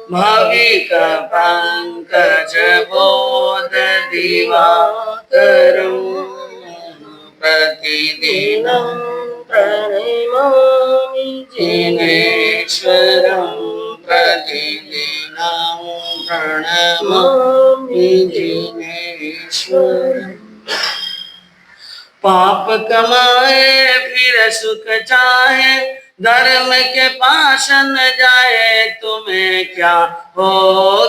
भाविक पंकज बोध दिवाकरं प्रतिदिनं प्रणमामि जिनेश्वरं प्रतिदिनं प्रणमामि जिनेश्वरं। पाप कमाए फिर सुख चाहे, धर्म के पास न जाए, तुम्हें क्या हो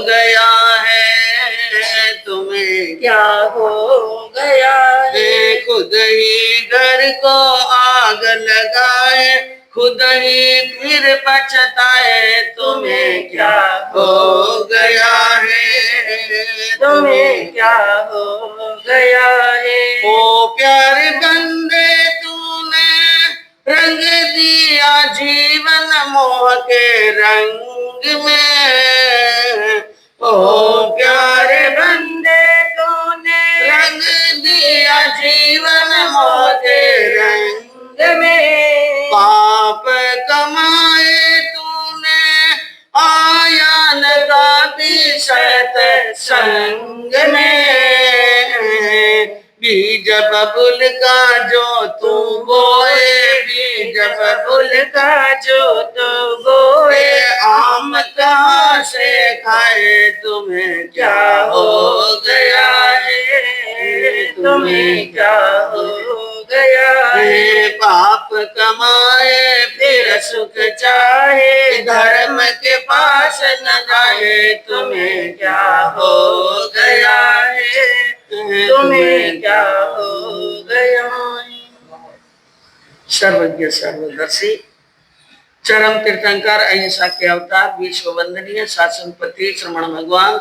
गया है, तुम्हें क्या हो गया है। खुद ही घर को आग लगाए, खुद ही फिर पछताए, तुम्हें क्या हो गया है, तुम्हें क्या हो गया है। ओ प्यारे बंदे तूने रंग दिया जीवन मोह के रंग में, ओ प्यारे बंदे तूने रंग दिया जीवन मोह के रंग में। पाप कमाए तूने आया न कभी सत्संग में, बीज बबुल का जो तू बोए, बीज बबुल का जो तू बोए, आम कहाँ से खाए, तुम्हें क्या हो गया है, तुम्हें क्या हो गया है। पाप कमाए फिर सुख चाहे, धर्म के पास न जाए, तुम्हें क्या हो गया है, तुम्हें क्या हो गया। सर्वज्ञ सर्वदर्शी चरम तीर्थंकर अहिंसा के अवतार विश्व वंदनीय शासनपति श्रमण भगवान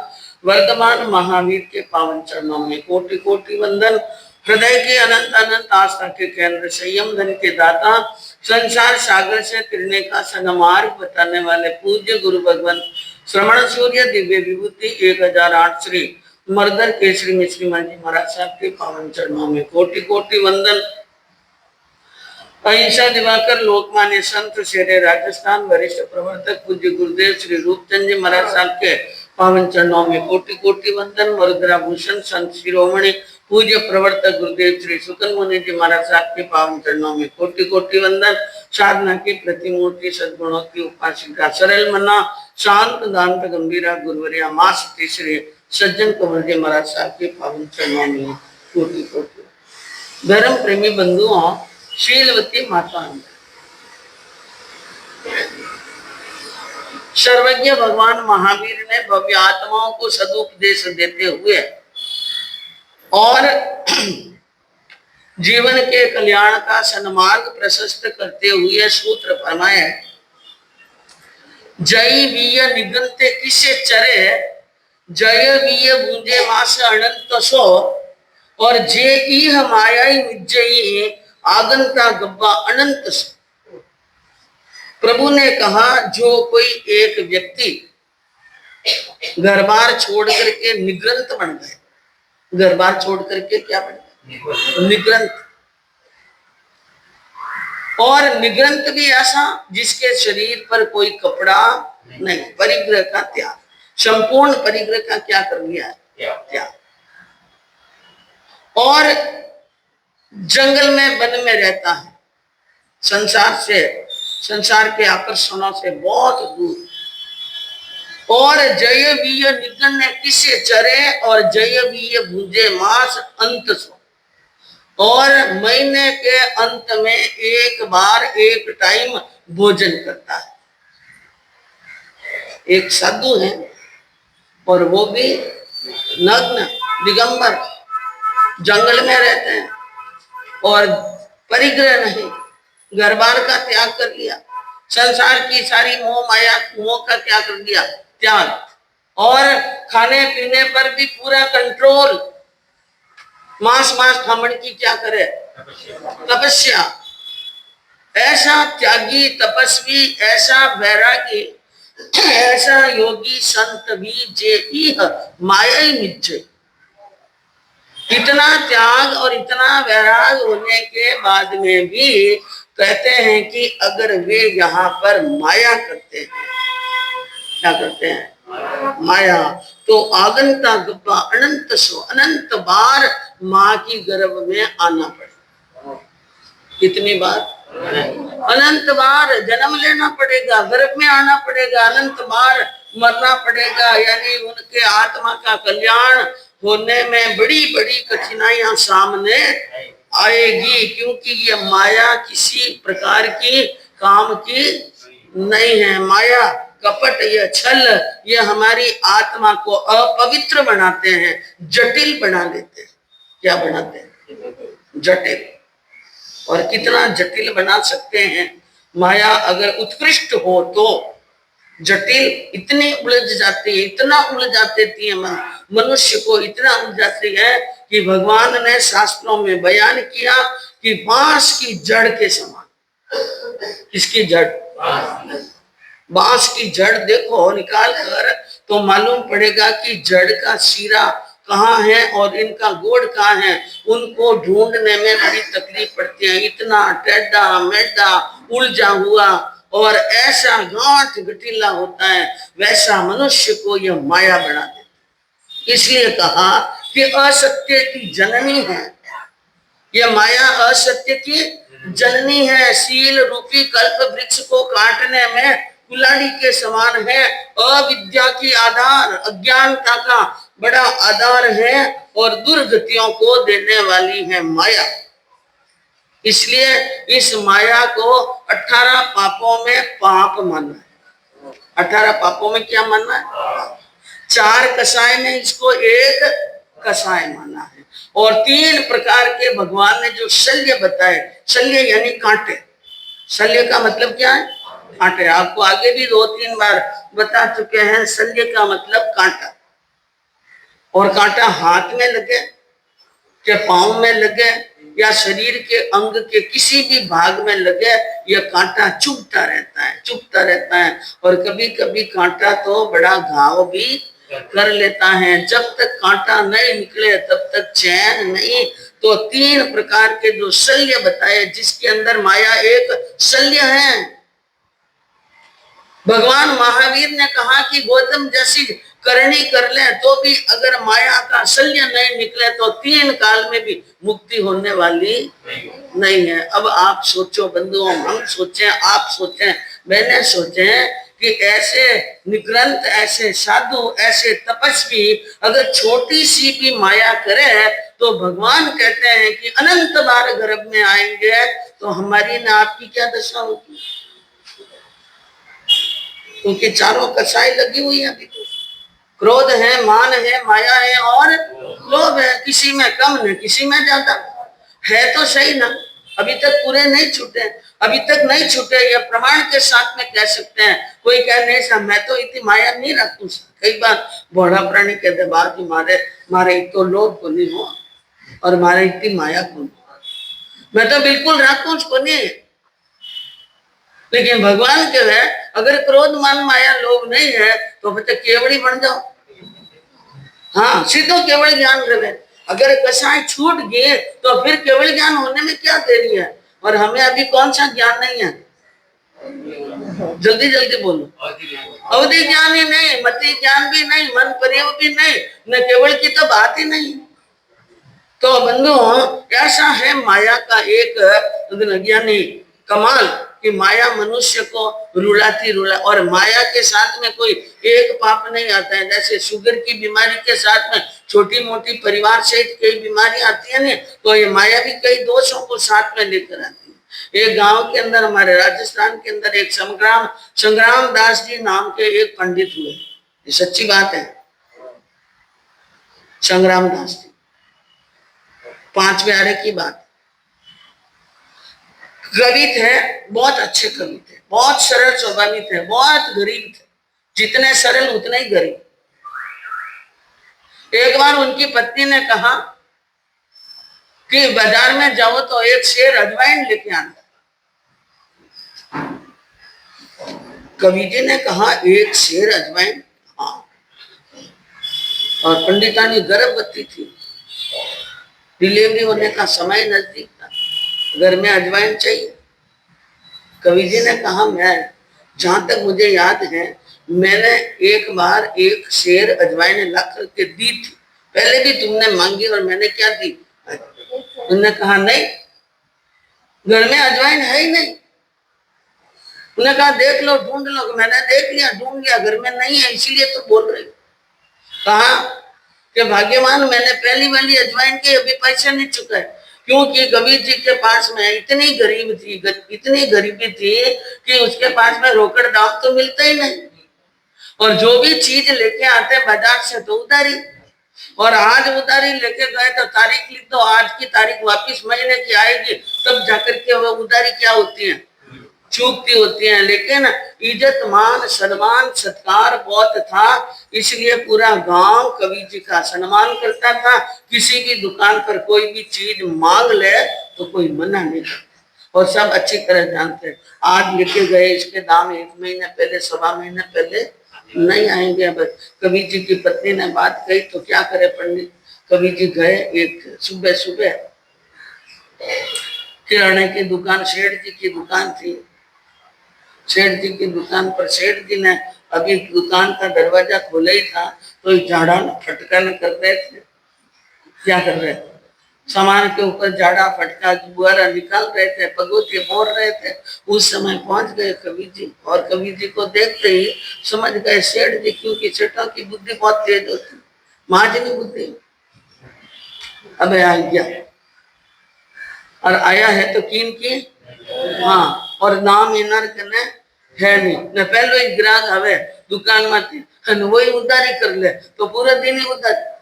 वर्तमान महावीर के पावन चरणों में कोटि कोटि वंदन। हृदय के अनंत अनंत आस्था के केंद्र, संयम धन के दाता, संसार सागर से तिरने का सनमार्ग बताने वाले पूज्य गुरु भगवान श्रमण सूर्य दिव्य विभूति 1008 श्री मर्दर केसरी मिश्री मांझी महाराज साहब के पावन चरणों में कोटि कोटि वंदन। अहिंसा दिवाकर लोकमान्य संत शेरे राजस्थान वरिष्ठ प्रवर्तक पूज्य गुरुदेव श्री रूपचंद जी महाराज साहब के पावन चरणों में कोटि कोटि वंदन। वरुद्रा भूषण संत शिरोमणि पूज्य प्रवर्तक गुरुदेव श्री सुकन मुनि जी महाराज साहब के पावन चरणों में कोटि कोटि वंदन। साधना की प्रतिमूर्ति सद्गुणों की उपासिका सरल मना शांत दांत गंभीरा गुरुवरिया मां सती श्री सज्जन कंवर जी महाराज साहब के पावन चरणों में कोटि कोटि। धर्म प्रेमी बंधुओं, शीलवती माता, सर्वज्ञ भगवान महावीर ने भव्य आत्माओं को सदुपदेश देते हुए और जीवन के कल्याण का सन्मार्ग प्रशस्त करते हुए सूत्र फरमाए, जय वीय निगंते किसे चरे, जय वीय बूंदे मास अनंत सो, और जे इह मायाई निजई आगंता गब्बा अनंत सो। प्रभु ने कहा, जो कोई एक व्यक्ति घर बार छोड़ करके निग्रंथ बन गए, घर बार छोड़ करके क्या बन गए, निग्रंथ। और निग्रंथ भी ऐसा जिसके शरीर पर कोई कपड़ा नहीं, परिग्रह का त्याग, संपूर्ण परिग्रह का क्या कर लिया है, त्याग। और जंगल में वन में रहता है, संसार से, संसार के आकर्षणों से बहुत दूर। और जय वीय निगन किसे चरे, और जय वीय भूजे मास अंत सो, और महीने के अंत में एक बार एक टाइम भोजन करता है। एक साधु है और वो भी नग्न दिगंबर जंगल में रहते हैं और परिग्रह नहीं, घर बार का त्याग कर लिया, संसार की सारी मोह माया मोह का क्या कर दिया, त्याग, और खाने पीने पर भी पूरा कंट्रोल, मांस मांस खामण की क्या करे, तपस्या। ऐसा त्यागी तपस्वी, ऐसा वैरागी, ऐसा योगी संत भी जे इह माया ही मिच्छे। इतना त्याग और इतना वैराग होने के बाद में भी कहते हैं कि अगर वे यहाँ पर माया करते हैं, क्या करते हैं, माया, तो आगंता गप्पा अनंत सो अनंत बार माँ की गर्भ में आना पड़ेगा। कितनी बार, अनंत बार जन्म लेना पड़ेगा, गर्भ में आना पड़ेगा, अनंत बार मरना पड़ेगा। यानी उनके आत्मा का कल्याण होने में बड़ी बड़ी कठिनाइयां सामने आएगी, क्योंकि ये माया किसी प्रकार की काम की नहीं है। माया, कपट, ये छल, ये हमारी आत्मा को अपवित्र बनाते हैं, जटिल बना देते हैं। क्या बनाते हैं, जटिल। और कितना जटिल बना सकते हैं। माया अगर उत्कृष्ट हो तो जटिल इतनी उलझ जाती है, इतना उलझ जाती है मनुष्य को, इतना उलझ जाती है कि भगवान ने शास्त्रों में बयान किया कि बांस की जड़ के समान। किसकी जड़, बांस की जड़ देखो निकाल कर तो मालूम पड़ेगा कि जड़ का सिरा कहाँ है और इनका गोड़ कहाँ है। उनको ढूंढने में बड़ी तकलीफ पड़ती है, इतना टेढ़ा मेढ़ा उलझा हुआ और ऐसा गांठ गठीला होता है। वैसा मनुष्य को यह माया बना देती। इसलिए कहा कि असत्य की जननी है, यह माया असत्य की जननी है। शील रूपी कल्प वृक्ष को काटने में कुल्हाड़ी के समान है। अविद्या की आधार, अज्ञानता का बड़ा आधार है और दुर्गतियों को देने वाली है माया। इसलिए इस माया को 18 पापों में पाप मानना है। 18 पापों में क्या मानना है, 4 कसाय में इसको एक कसाय माना है। और 3 प्रकार के भगवान ने जो शल्य बताए, शल्य यानी कांटे। शल्य का मतलब क्या है, कांटे। आपको आगे भी 2-3 बार बता चुके हैं, शल्य का मतलब कांटा। और कांटा हाथ में लगे, के पांव में लगे या शरीर के अंग के किसी भी भाग में लगे, यह कांटा चुभता रहता है, चुभता रहता है। और कभी कभी कांटा तो बड़ा घाव भी कर लेता है। जब तक कांटा नहीं निकले तब तक चैन नहीं। तो 3 प्रकार के जो शल्य बताए, जिसके अंदर माया एक शल्य है। भगवान महावीर ने कहा कि गौतम जैसी करनी कर ले तो भी अगर माया का शल्य नहीं निकले तो 3 काल में भी मुक्ति होने वाली नहीं है। अब आप सोचो बंधुओं, हम सोचें, आप सोचें, मैंने सोचे कि ऐसे निग्रंथ, ऐसे साधु, ऐसे तपस्वी अगर छोटी सी भी माया करे तो भगवान कहते हैं कि अनंत बार गर्भ में आएंगे। तो हमारी ना आपकी क्या दशा होगी, क्योंकि चारों कसाई लगी हुई है। अभी तो क्रोध है, मान है, माया है और लोभ है। किसी में कम न किसी में ज्यादा है। तो सही ना, अभी तक पूरे नहीं छूटे, अभी तक नहीं छूटे, ये प्रमाण के साथ में कह सकते हैं। कोई कह नहीं सा मैं तो इतनी माया नहीं रखूं। कई बार बड़ा प्राणी कहते बात मारे मारे तो लोभ को नहीं हो और मारे इतनी माया को, मैं तो बिल्कुल रखूं को नहीं। लेकिन भगवान के है अगर क्रोध मान माया लोभ नहीं है तो फिर केवड़ी बन जाओ। हाँ, सीधो केवल ज्ञान रहे। अगर कसाय छूट गए तो फिर केवल ज्ञान होने में क्या देरी है। और हमें अभी कौन सा ज्ञान नहीं है, जल्दी जल्दी बोलो। अवधि ज्ञान ही नहीं, मति ज्ञान भी नहीं, मन परियोग भी नहीं, न केवल की तो बात ही नहीं। तो बंधु ऐसा है माया का एक यानी कमाल कि माया मनुष्य को रुलाती रुला। और माया के साथ में कोई एक पाप नहीं आता है। जैसे शुगर की बीमारी के साथ में छोटी मोटी परिवार सहित कई बीमारी आती है ना, तो ये माया भी कई दोषों को साथ में लेकर आती है। एक गांव के अंदर, हमारे राजस्थान के अंदर, एक संग्राम दास जी नाम के एक पंडित हुए। ये सच्ची बात है। संग्राम दास जी 5 प्यारे की बात। कवि थे, बहुत अच्छे कवि थे, बहुत सरल स्वभावी थे, बहुत गरीब थे, जितने सरल उतने ही गरीब। एक बार उनकी पत्नी ने कहा कि बाजार में जाओ तो एक शेर अजवाइन लेके आना। कवि जी ने कहा एक शेर अजवाइन, हाँ। और पंडितानी गर्भवती थी, डिलीवरी होने का समय नजदीक था, घर में अजवाइन चाहिए। कवि जी ने कहा, मैं जहां तक मुझे याद है मैंने एक बार एक शेर अजवाइन ला करके दी थी, पहले भी तुमने मांगी और मैंने क्या दी? उन्होंने कहा नहीं, घर में अजवाइन है ही नहीं। उन्होंने कहा देख लो, ढूंढ लो। मैंने देख लिया, ढूंढ लिया, घर में नहीं है, इसीलिए तो बोल रही। कहा कि भाग्यवान, मैंने पहली वाली अजवाइन के अभी पैसे नहीं चुकाए, क्योंकि कबीर जी के पास में इतनी गरीब थी, इतनी गरीबी थी कि उसके पास में रोकड़ दाम तो मिलता ही नहीं, और जो भी चीज लेके आते बाजार से तो उधारी, और आज उधारी लेके गए तो तारीख लिख दो, आज की तारीख वापिस महीने की आएगी, तब जाकर के वो उधारी क्या होती है, चूकती होती है। लेकिन इज्जत मान सम्मान सत्कार बहुत था, इसलिए पूरा गांव कवि जी का सम्मान करता था। किसी भी दुकान पर कोई भी चीज मांग ले तो कोई मना नहीं करता, और सब अच्छी तरह जानते। आज लेके गए, इसके दाम 1 महीने पहले, 1.25 महीने पहले नहीं आएंगे। अब कवि जी की पत्नी ने बात कही तो क्या करे पंडित। कवि जी गए, एक सुबह सुबह किराने की दुकान, सेठ जी की दुकान थी, सेठ जी की दुकान पर सेठ जी ने अभी दुकान का दरवाजा खोला ही था तो झाड़ा फटका न कर रहे थे। क्या कर रहे थे? सामान के ऊपर झाड़ा फटका बुआरा निकाल रहे थे, पगोटे मोड़ रहे थे। उस समय पहुंच गए कवि जी, और कवि जी को देखते ही समझ गए सेठ जी, क्योंकि सेठों की बुद्धि बहुत तेज होती, महाजनी बुद्धि। अब आ गया, और आया है तो कीन की, हाँ, और नाम इनर कने है नहीं न, पहले एक ग्राहक आवे दुकान में वही उधारी कर ले तो पूरा दिन ही उधारी।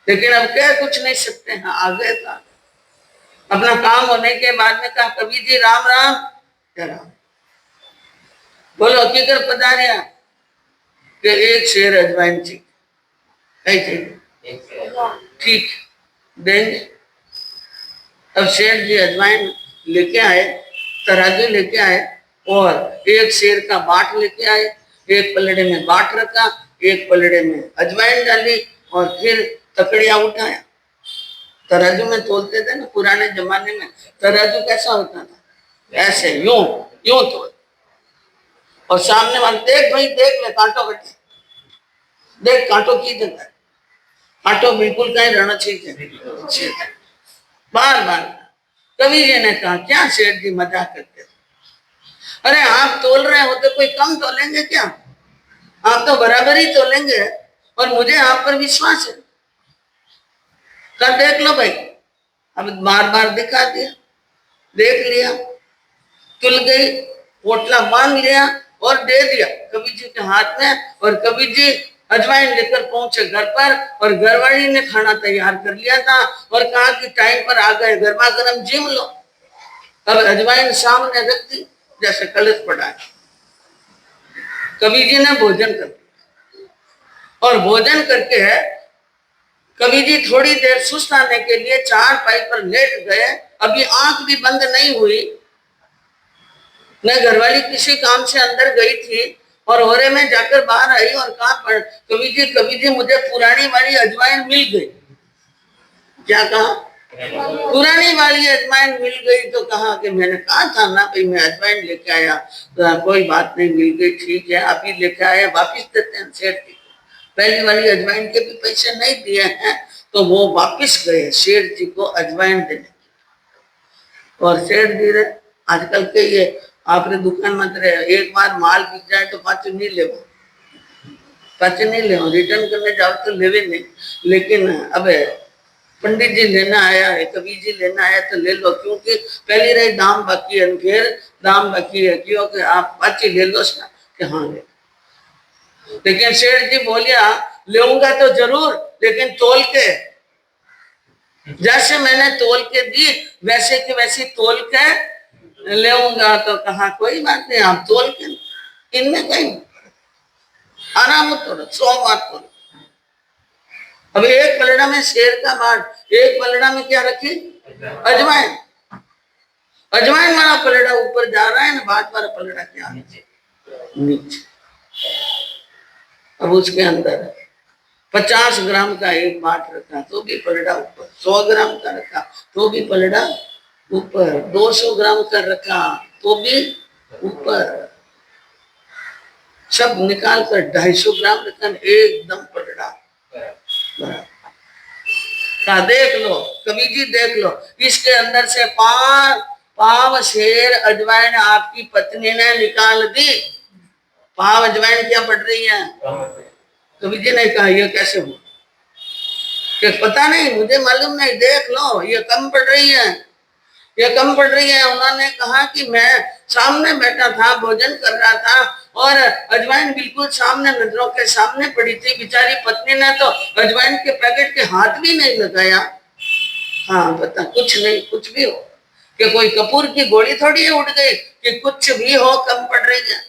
लेकिन अब क्या, कुछ नहीं सकते हैं, आ गए था। अपना काम होने के बाद में कहा, कवि जी राम राम। क्या राम? बोलो हकीकत पधारिया कि एक शेर अजवाइन चाहिए, ठीक देंगे। अब सेठ जी अजवाइन लेके आए, तराजू लेके आए, और एक शेर का बाट लेके आए, एक पलड़े में बाट रखा, एक पलड़े में अजवाइन डाली, और फिर तकड़िया उठाया। तराजू में तोलते थे ना पुराने जमाने में, तराजू कैसा होता था, ऐसे यूं यूं तोल, और सामने वाले देख भाई देख ले कांटो कटे, देख कांटो की जगह, कांटो बिल्कुल कहीं रहना चाहिए। बार बार कवि जी ने कहा, क्या सेठ जी मजाक करते थे? अरे आप तोल रहे हो तो कोई कम तोलेंगे क्या? आप तो बराबर ही तोलेंगे, और मुझे आप पर विश्वास है। कर देख लो भाई। अब बार बार दिखा दिया, देख लिया, तुल गई, पोटला बांध लिया और दे दिया कवि जी के हाथ में, और कवि जी अजवाइन लेकर पहुंचे घर पर, और घरवाली ने खाना तैयार कर लिया था और कहा कि टाइम पर आ गए, गर्मा गर्म जिम लो। अब अजवाइन सामने रख दी जैसे कलश पड़ा है। कवि जी ने भोजन कर दिया, और भोजन करके कवि जी थोड़ी देर सुस्त आने के लिए चारपाई पर लेट गए। अभी आंख भी बंद नहीं हुई, मैं घरवाली किसी काम से अंदर गई थी और ओरे में जाकर बाहर आई और कहा, कवि जी मुझे पुरानी वाली अजवाइन मिल गई। क्या कहा? पुरानी वाली अजवाइन मिल गई। तो कहा कि मैंने कहा था ना भाई, मैं अजवाइन लेके आया। तो कोई बात नहीं, मिल गई, ठीक है, अभी लेके आए, वापिस देते हैं सेठ जी। पहली वाली अजवाइन के भी पैसे नहीं दिए हैं, तो वो वापिस गए सेठ जी को अजवाइन देने। और सेठ जी ने आजकल के ये आपने दुकान मत रहे, एक बार माल बिक जाए तो पाचू नहीं ले, रिटर्न करने जाओ तो लेवे नहीं। लेकिन अब पंडित जी लेना आया है, कवि जी लेना आया तो ले लो, क्योंकि पहली रही दाम बाकी है, फिर दाम बाकी है, क्योंकि आप पाची ले लो कि हाँ ले। लेकिन सेठ जी बोलिया, लेऊंगा तो जरूर, लेकिन तोल के, जैसे मैंने तोल के दी वैसे की वैसी तोल के लेऊंगा। तो कहा कोई बात नहीं, आप तोल के, इनमें कहीं आराम तोड़ो, 100 बार तोड़ो। अब एक पलड़ा में शेर का बाट, एक पलड़ा में क्या रखी? अजवाइन। अजवाइन वाला पलड़ा ऊपर जा रहा है ना, बाट वाला पलड़ा क्या नीचे। अब उसके अंदर 50 ग्राम का एक बाट रखा तो भी पलड़ा ऊपर, 100 ग्राम का रखा तो भी पलड़ा ऊपर, 200 ग्राम का रखा तो भी ऊपर सब निकाल कर 250 ग्राम रखन एकदम पलड़ा का देख लो कवि जी देख लो इसके अंदर से पाव शेर अजवाइन आपकी पत्नी ने निकाल दी। पाव अजवाइन क्या पड़ रही है? कवि जी ने कहा ये कैसे हुआ? कि पता नहीं मुझे मालूम नहीं, देख लो ये कम पड़ रही है, ये कम पड़ रही है। उन्होंने कहा कि मैं सामने बैठा था भोजन कर रहा था और अजवाइन बिल्कुल सामने नजरों के सामने पड़ी थी। बेचारी पत्नी ने तो अजवाइन के पैकेट के हाथ भी नहीं लगाया। हाँ बता कुछ नहीं, कुछ भी हो कि कोई कपूर की गोली थोड़ी उड़ गई कि कुछ भी हो कम पड़ रही है।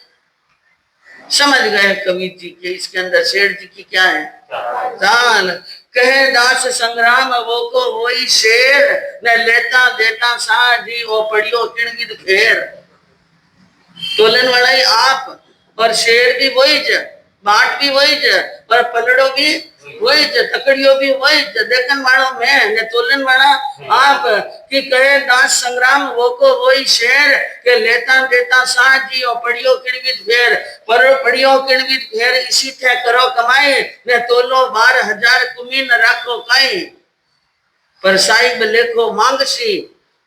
समझ गए कवि जी के इसके अंदर सेठ जी की क्या है चाल। कहे दास संग्राम वो को वही शेर न लेता देता सा जी वो पड़ियो किणगिद फेर। तोलन वाला ही आप और शेर भी वही ज, बाट भी वही ज और पलड़ो भी वही ज, तकड़ियो भी वही ज, देखन वालों में ने तोलन वाला आप कि कहे दास संग्राम वो को वही शेर के लेता देता सा जी और पड़ियो किणगिद फेर। पर पड़ियो किणगिद फेर इसी थे करो कमाए ने तोलो 12,000 कुमी न राखो काई। पर साहिब लेखो मांगसी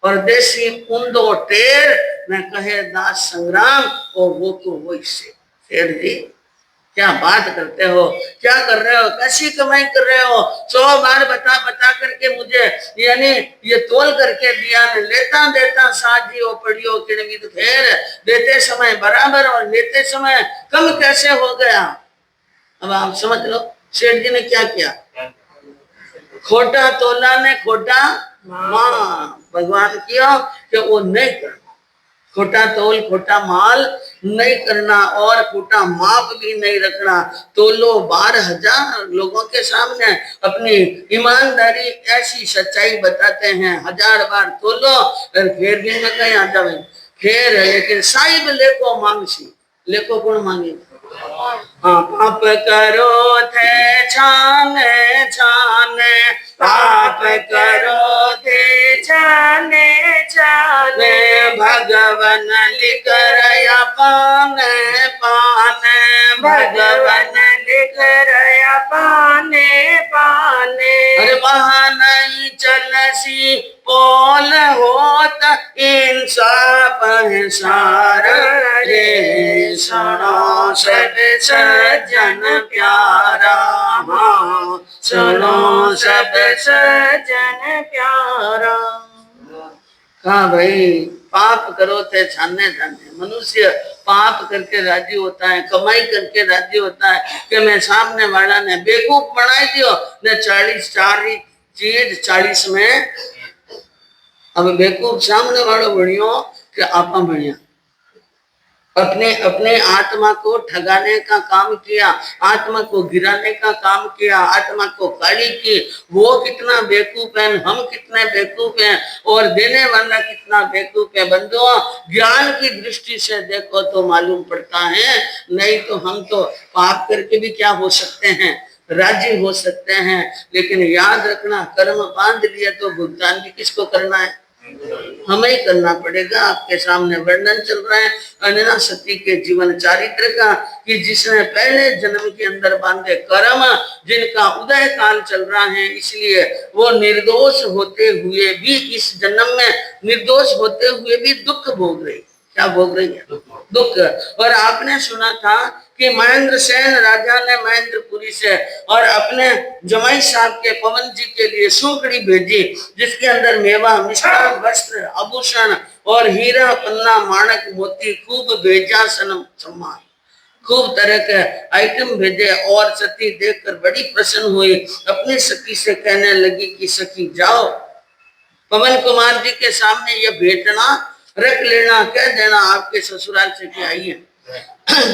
और देसी ऊंदो टेर न कहे दास संग्राम और वो को वही शेर जी क्या बात करते हो, क्या कर रहे हो, कैसी कमाई कर रहे हो? 100 बार बता बता करके मुझे यानी ये तोल करके दिया न लेता देता साजी ओ पड़ियो किणविद फेर। देते समय बराबर और लेते समय कम कैसे हो गया? अब आप समझ लो सेठ जी ने क्या किया। खोटा तोला ने खोटा मां भगवान किया कि वो नहीं करना, खोटा तोल खोटा माल नहीं करना और खोटा माप भी नहीं रखना। तोलो 12,000 लोगों के सामने अपनी ईमानदारी ऐसी सच्चाई बताते हैं। 1000 बार तोलो और फिर भी मैं कहीं आता भाई फिर है लेकिन साहिब लेको मांगसी। लेको कौन मांगे? पाप करो थे छाने छाने पाप करो थे छाने छाने भगवन लिख रया पाने पाने भगवन लिख रया पाने पाने। अरे वहाँ नहीं चलसी पोल होत इंसाफ है सारा रे सुनो सब सज्जन प्यारा। हाँ सुनो सब सज्जन प्यारा। कहा भाई पाप करो थे छाने छाने। मनुष्य पाप करके राजी होता है, कमाई करके राजी होता है कि मैं सामने वाला ने बेवकूफ बनाई दियो ने 40 चीज 40 में। अब बेवकूफ सामने वालों बनियो कि आपा बनिया। अपने अपने आत्मा को ठगाने का काम किया, आत्मा को गिराने का काम किया, आत्मा को काली की। वो कितना बेवकूफ है, हम कितने बेवकूफ हैं और देने वाला कितना बेवकूफ है। बंधुओं ज्ञान की दृष्टि से देखो तो मालूम पड़ता है, नहीं तो हम तो पाप करके भी क्या हो सकते हैं, राजी हो सकते हैं। लेकिन याद रखना कर्म बांध लिया तो भुगतान भी किसको करना है? हमें ही करना पड़ेगा। आपके सामने वर्णन चल रहा है अंजना सती के जीवन चारित्र का कि जिसने पहले जन्म के अंदर बांधे कर्म जिनका उदय काल चल रहा है, इसलिए वो निर्दोष होते हुए भी इस जन्म में निर्दोष होते हुए भी दुख भोग रही। क्या भोग रही है? दुख। और आपने सुना था कि महेंद्र सेन राजा ने महेंद्रपुरी से और अपने जमाई साहब के पवन जी के लिए सूखड़ी भेजी जिसके अंदर मेवा मिष्ठान वस्त्र आभूषण और हीरा पन्ना माणक मोती खूब भेजा सनम सम्मान। खूब तरह के आइटम भेजे और सती देखकर बड़ी प्रसन्न हुई। अपनी सखी से कहने लगी कि सखी जाओ पवन कुमार जी के सामने ये भेंटना रख लेना, कह देना आपके ससुराल से क्या आई है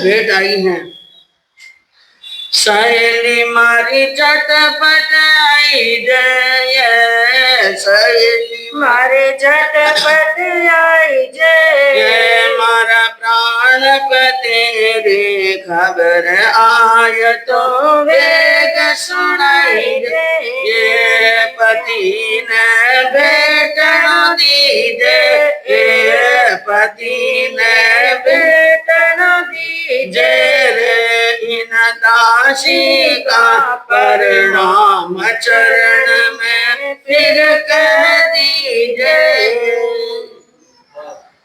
भेंट आई है। सहेली मारी झटपट आई जय, सहेली मारे झटपट आई जय। मारा प्राणपति रे खबर आय तो वेग सुनाई दे। ये पति ने भेंट दी दे, ये पति ने भेंट न दीजे रे, इन दासी का परिणाम चरण में फिर कह दीजिए।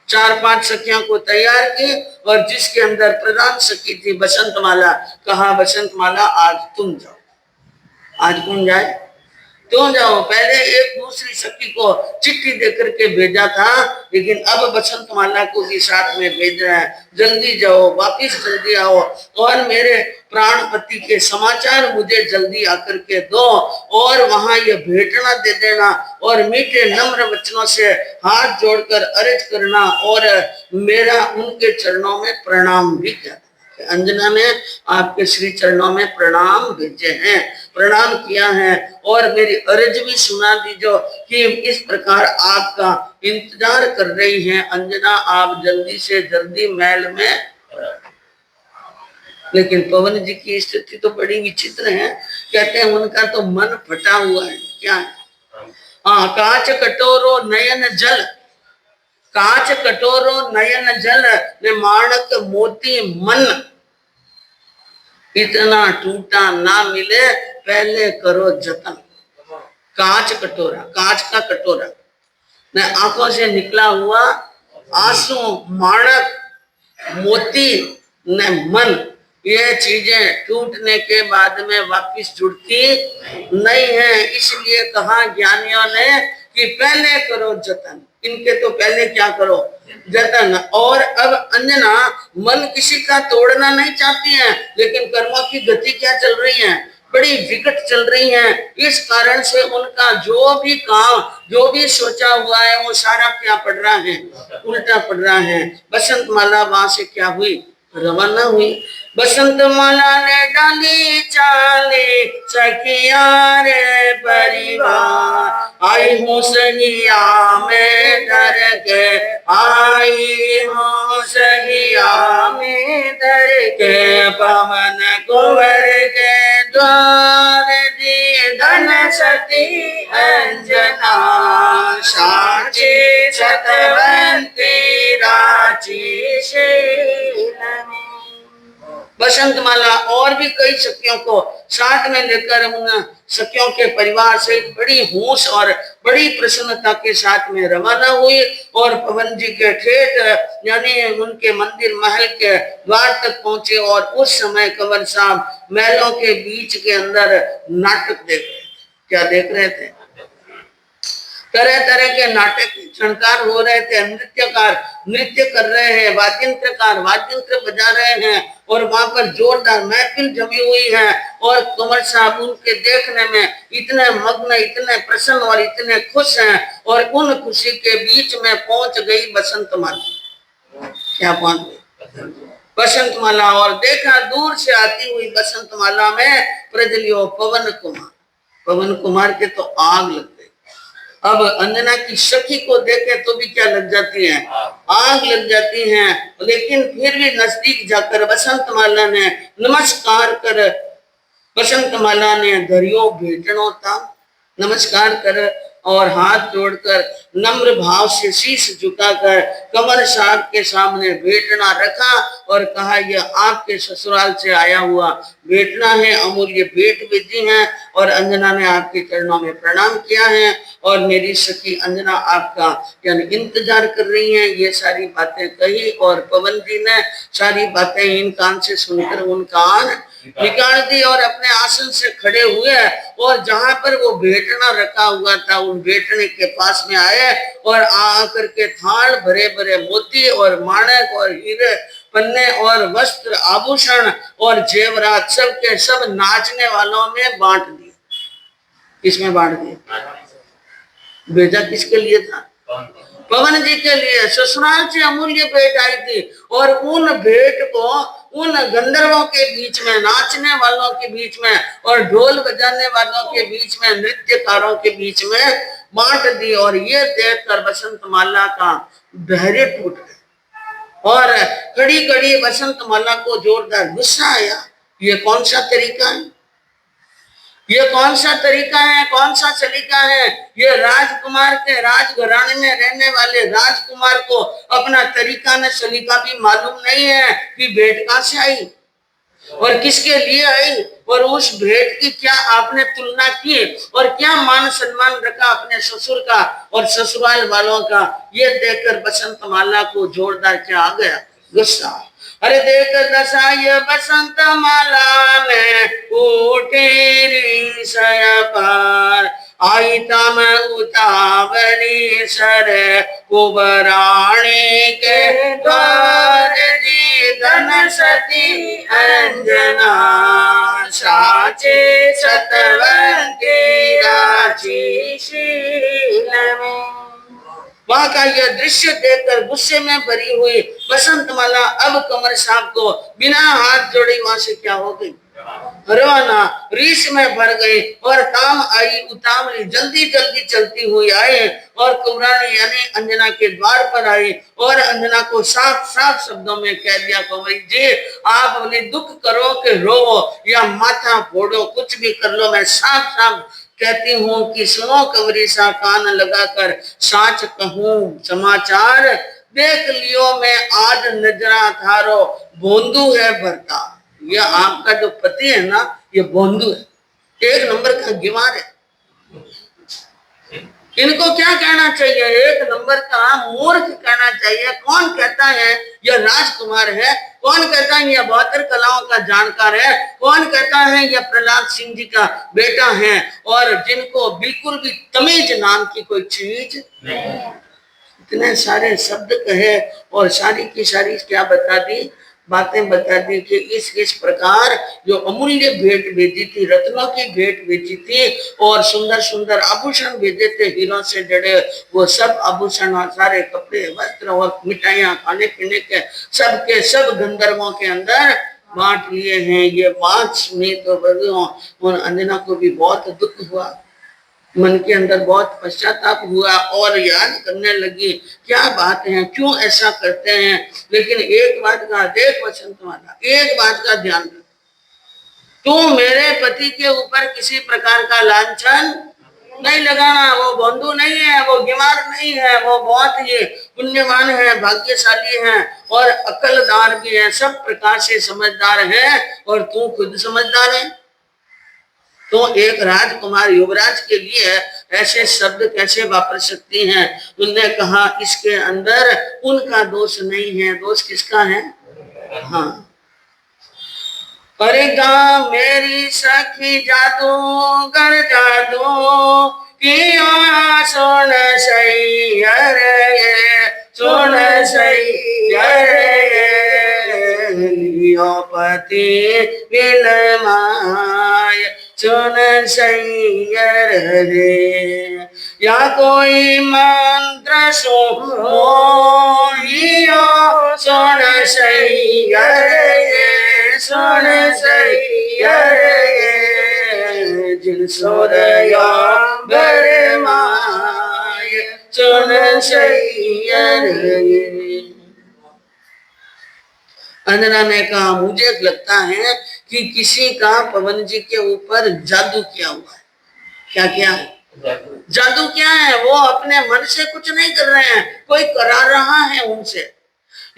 4-5 सखियों को तैयार की और जिसके अंदर प्रधान सखी थी बसंतमाला, कहा बसंतमाला आज तुम जाओ। आज कौन जाए? तुम जाओ। पहले एक दूसरी सखी को चिट्ठी दे करके भेजा था, लेकिन अब बसंतमाला को भी साथ में भेज रहा है, जल्दी जाओ, वापिस जल्दी आओ और मेरे प्राणपति के समाचार मुझे जल्दी आकर के दो और वहां ये भेंटना दे देना और मीठे नम्र वचनों से हाथ जोड़कर अर्ज करना और मेरा उनके चरणों में प्रणाम भी कर। अंजना ने आपके श्री चरणों में प्रणाम भेजे हैं, प्रणाम किया है और मेरी अर्ज भी सुना दीजो कि इस प्रकार आपका इंतजार कर रही हैं अंजना, आप जल्दी से जल्दी महल में। लेकिन पवन जी की स्थिति तो बड़ी विचित्र है। कहते हैं उनका तो मन फटा हुआ है। क्या है? हाँ, कांच कटोरो नयन जल, कांच कटोरो नयन जल ने माणक मोती मन, इतना टूटा ना मिले पहले करो जतन। कांच कटोरा, कांच का कटोरा न आंखों से निकला हुआ आंसू, माणक, मोती न मन, ये चीजें टूटने के बाद में वापिस जुड़ती नहीं है। इसलिए कहा ज्ञानियों ने कि पहले करो जतन। इनके तो पहले क्या करो? जतन। और अब अंजना मन किसी का तोड़ना नहीं चाहती है, लेकिन कर्मों की गति क्या चल रही है? बड़ी विकट चल रही है। इस कारण से उनका जो भी काम, जो भी सोचा हुआ है वो सारा क्या पड़ रहा है? उल्टा पड़ रहा है। बसंतमाला वहां से क्या हुई? रवाना हुई। बसंतमाला ने डाली चाले सखिया रे परिवार, आई हूँ सहिया में डर के, आई हूँ सहिया में डर के, पवन कुंवर के द्वार दी धन सती अंजना, साची सतवंती राची शील में। बसंतमाला और भी कई सखियों को साथ में लेकर उन सखियों के परिवार से बड़ी होश और बड़ी प्रसन्नता के साथ में रवाना हुई और पवन जी के ठेठ यानी उनके मंदिर महल के द्वार तक पहुंचे। और उस समय कंवर साहब महलों के बीच के अंदर नाटक देख रहे। क्या देख रहे थे? तरह तरह के नाटक क्षणकार हो रहे थे। नृत्यकार नृत्य कर रहे हैं, वाद्यंत्रकार वाद्यंत्र बजा रहे हैं और वहां पर जोरदार महफिल जमी हुई है। और कंवर साहब उनके देखने में इतने मग्न, इतने प्रसन्न और इतने खुश हैं। और उन खुशी के बीच में पहुंच गई बसंतमाला। क्या पहुंच गई? बसंतमाला। और देखा दूर से आती हुई बसंतमाला में प्रजलियो पवन कुमार। पवन कुमार के तो आग लग गई। अब अंजना की सखी को देखे तो भी क्या लग जाती है? आग लग जाती है। लेकिन फिर भी नजदीक जाकर बसंतमाला ने नमस्कार कर, बसंतमाला ने धरियो भेटनो था, नमस्कार कर और हाथ जोड़कर नम्र भाव से शीश झुकाकर कंवर साहब के सामने भेटना रखा और कहा यह आपके ससुराल से आया हुआ भेटना है, अमूल्य भेंट भेजी है और अंजना ने आपके चरणों में प्रणाम किया है और मेरी सखी अंजना आपका यानी इंतजार कर रही है। ये सारी बातें कही और पवन जी ने सारी बातें इन कान से सुनकर उन कान निकाल दी और अपने आसन से खड़े हुए और जहां पर वो भेटना रखा हुआ था उन भेटने के पास में आए और आकर के थाल भरे भरे मोती और माणक और हीरे पन्ने और वस्त्र आभूषण और जेवरात सब के सब नाचने वालों में बांट दिए। किसमें बांट दिए? भेजा किसके लिए था? पवन जी के लिए। ससुराल से अमूल्य भेंट आई थी और उन भेंट को उन गंधर्वों के बीच में, नाचने वालों के बीच में और ढोल बजाने वालों के बीच में, नृत्यकारों के बीच में बांट दी। और ये देखकर बसंतमाला का धैर्य टूट गया और कड़ी कड़ी बसंतमाला को जोरदार गुस्सा आया। ये कौन सा तरीका है? ये कौन सा तरीका है, कौन सा सलीका है? ये राजकुमार के राजघराने में रहने वाले राजकुमार को अपना तरीका न सलीका भी मालूम नहीं है कि भेंट कहां से आई और किसके लिए आई, और उस भेंट की क्या आपने तुलना की और क्या मान सम्मान रखा अपने ससुर का और ससुराल वालों का। ये देखकर बसंत माला को जोरदार क्या आ गया, गुस्सा। अरे देख दशा ये बसंत माला ने उठेरी सया पार, आई तम उतावली सर कुबराणी के द्वार दी धन सती अंजना, साचे सतवंती राची शील में। वहां का यह दृश्य देखकर गुस्से में भरी हुई बसंतमाला अब कमर साहब को बिना हाथ जोड़े वहां से क्या हो गई, रवाना, रीस में भर गई और ताम आई उतावली, जल्दी जल्दी चलती हुई आए और कुबरानी यानी अंजना के द्वार पर आई और अंजना को साफ साफ शब्दों में कह दिया, कुंवरी जी आप अपने दुख करो कि रो या माथा फोड़ो, कुछ भी कर लो, मैं साफ साफ कहती हूँ कि सुनो कंवरी सा कान लगाकर, साच कहूँ समाचार, देख लियो मैं आज नजरा थारो, बोंदू है भरता। ये आपका जो पति है ना, ये बोंदू है, एक नंबर का गिवार है। इनको क्या कहना चाहिए, एक नंबर का मूर्ख कहना चाहिए। कौन कहता है यह राजकुमार है, कौन कहता है यह 72 कलाओं का जानकार है, कौन कहता है यह प्रहलाद सिंह जी का बेटा है, और जिनको बिल्कुल भी तमीज नाम की कोई चीज नहीं। इतने सारे शब्द कहे और सारी की सारी क्या बता दी, बातें बता दी कि इस प्रकार जो अमूल्य भेंट भेजी थी, रत्नों की भेंट भेजी थी और सुंदर सुंदर आभूषण भेजे थे हीरों से जड़े, वो सब आभूषण और सारे कपड़े वस्त्र और मिठाइयां खाने पीने के सब गंधर्वों के अंदर बांट लिए हैं। ये बात सुनी तो उन अंजना को भी बहुत दुख हुआ, मन के अंदर बहुत पश्चाताप हुआ और याद करने लगी क्या बात है, क्यों ऐसा करते हैं। लेकिन एक बात का देख बसंतमाला, एक बात का ध्यान रख, तू मेरे पति के ऊपर किसी प्रकार का लांछन नहीं लगाना। वो बंधु नहीं है, वो बीमार नहीं है, वो बहुत ही पुण्यवान है, भाग्यशाली है और अकलदार भी है, सब प्रकार से समझदार है और तू खुद समझदार है। तो एक राजकुमार युवराज के लिए ऐसे शब्द कैसे वापर सकती हैं। उन्होंने कहा इसके अंदर उनका दोष नहीं है, दोष किसका है। हाँ, करेगा मेरी सखी जादूगर जादू किया सुन सही अरे सुन सही अरे पति विलमाय सुन सही रे, या कोई मंत्र सुनो सुन सही रे सुन सही रे, जिन सोदया बरमाय सुन सही रे। अंजना ने कहा मुझे लगता है कि किसी का पवन जी के ऊपर जादू किया हुआ है। क्या किया है? जादू क्या है? वो अपने मन से कुछ नहीं कर रहे हैं, कोई करा रहा है उनसे,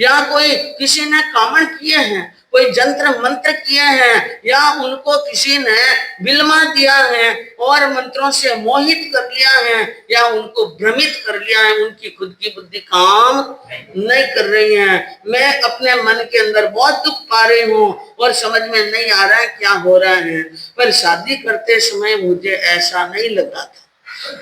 या कोई किसी ने कामन किए हैं, कोई जंत्र मंत्र किए हैं, या उनको किसी ने बिलमा दिया है और मंत्रों से मोहित कर लिया है, या उनको भ्रमित कर लिया है, उनकी खुद की बुद्धि काम नहीं कर रही है। मैं अपने मन के अंदर बहुत दुख पा रही हूँ और समझ में नहीं आ रहा है क्या हो रहा है, पर शादी करते समय मुझे ऐसा नहीं लगा था।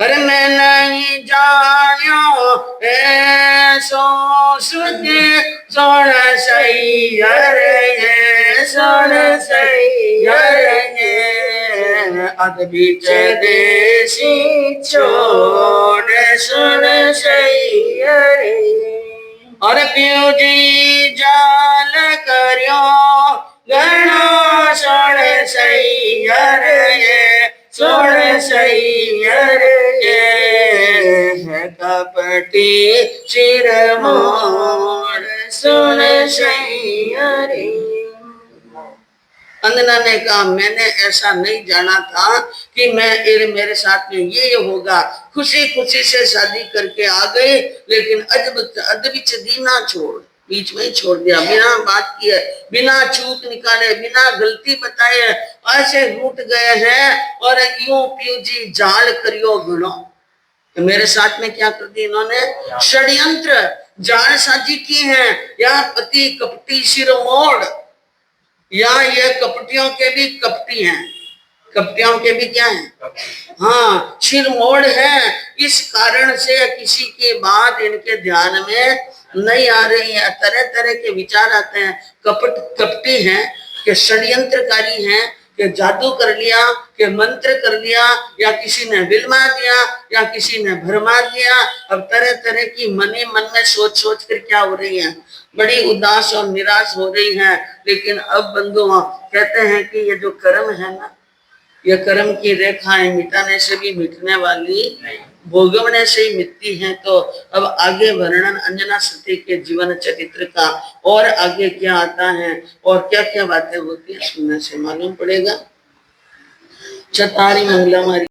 अरे मैं नहीं जानियो ऐसो सुधी सोन सही अरे सोन सही अरे, अद बीच देसी छोड़ सुन सही अरे, और क्यों जी जाल करियो गणो सोन सही अरे सोन सही अरे, कपटी सिर मोर सुन सही अरे। अंजना ने कहा मैंने ऐसा नहीं जाना था कि मेरे साथ में ये होगा। खुशी खुशी से शादी करके आ गए, लेकिन अदबिच दीना छोड़, बीच में ही छोड़ दिया, बिना बात किए, बिना चूक निकाले, बिना गलती बताए ऐसे रूठ गए हैं। और यूं पियो जी जाल करियो गुनो, तो मेरे साथ में क्या कर दिया इन्होंने? षड्यंत्र जालसाजी की है। या पति कपटी शिरोमोड़, या ये कपटियों के भी कपटी हैं, कपटियों के भी क्या हैं? हाँ, शिरमोड़ है। इस कारण से किसी की बात इनके ध्यान में नहीं आ रही है, तरह तरह के विचार आते हैं। कपटी हैं कि षड्यंत्रकारी हैं, कि जादू कर लिया, कि मंत्र कर लिया, या किसी ने बिलमा दिया, या किसी ने भरमा दिया। अब तरह तरह की मन में सोच सोच कर क्या हो रही है, बड़ी उदास और निराश हो रही है। लेकिन अब बंधुओं कहते हैं कि ये जो कर्म है ना, ये कर्म की रेखाएं मिटाने से भी मिटने वाली, भोगवने से ही मिटती हैं। तो अब आगे वर्णन अंजना सती के जीवन चरित्र का और आगे क्या आता है और क्या क्या बातें होती है सुनने से मालूम पड़ेगा। चतारी मंगला हमारी।